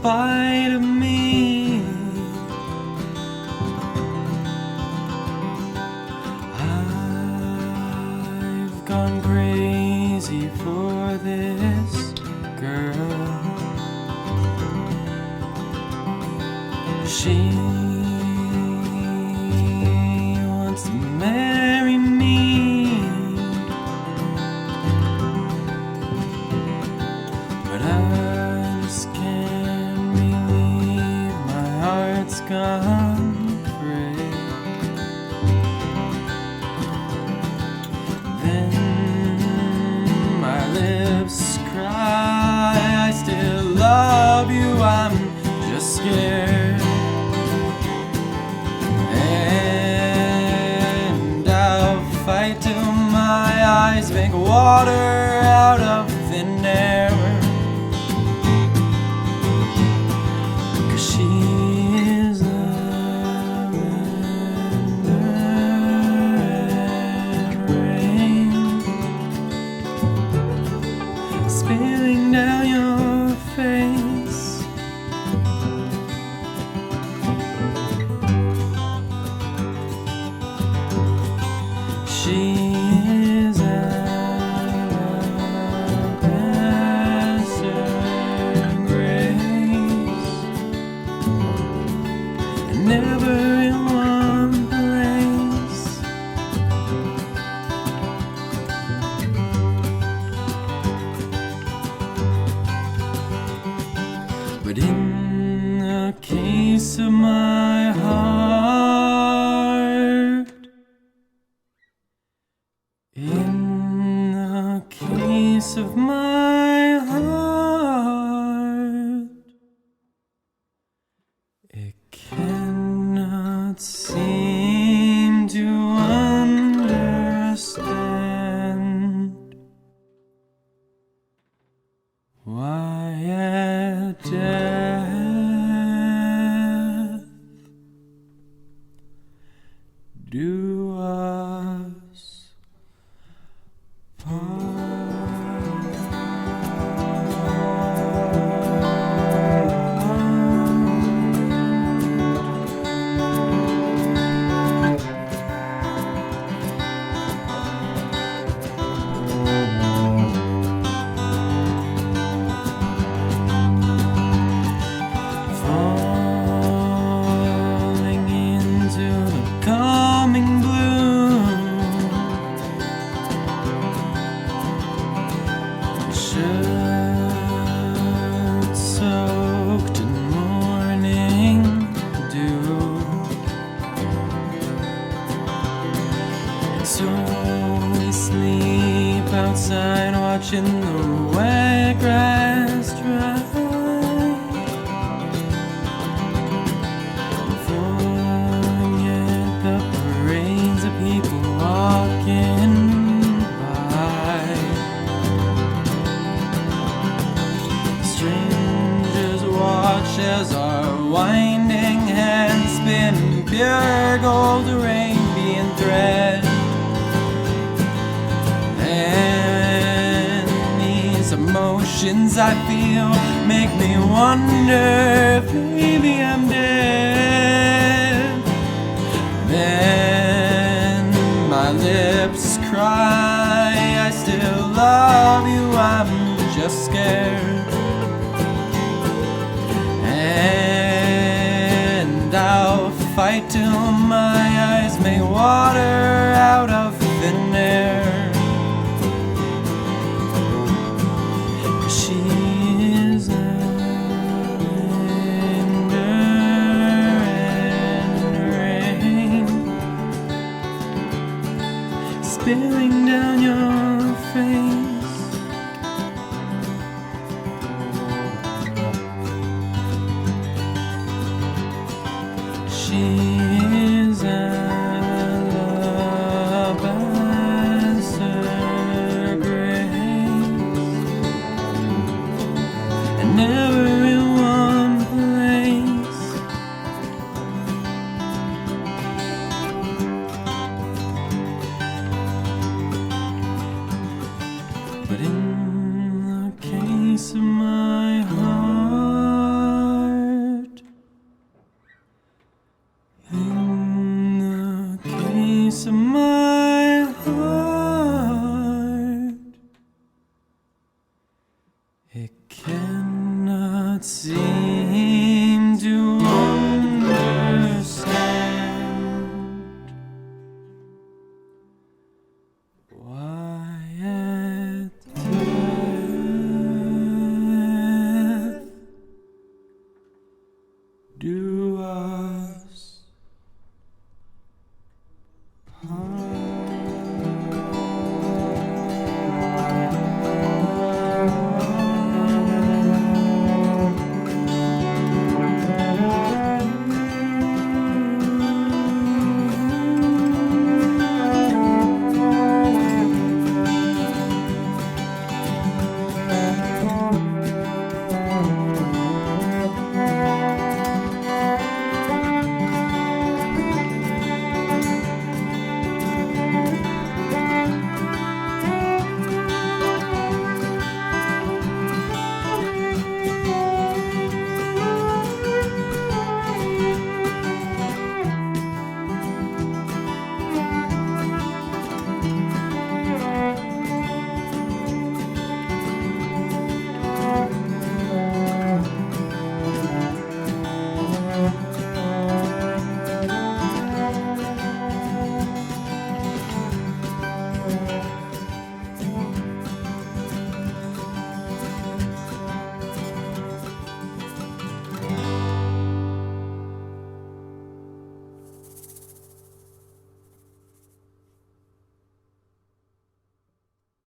spite of me. I've gone crazy for this girl. She wants to marry me, but I just can't believe my heart's gone free. Then my lips cry, I still love you, I'm just scared. And I'll fight till my eyes make water out of thin air. 'Cause she is lavender rain spilling down your face. She is Alabaster grace, never in one place. But in the case of my heart, in the case of my heart, it cannot seem to understand why at death do us falling into the coming bloom. Shirt soaked in morning dew, and so we sleep outside watching the wet grass dry. Falling at the parades of people walking by. Strangers watch as our winding hands spin pure gold Arabian thread. And these emotions I feel make me wonder if maybe I'm dead. Then my lips cry, I still love you, I'm just scared. And I'll fight till my eyes make water out of thin air. 'Cause she is lavender rain spilling down your face. She is Alabaster grace, and never in one place. But in the case of my heart, of my heart. It cannot seem to understand why at death do I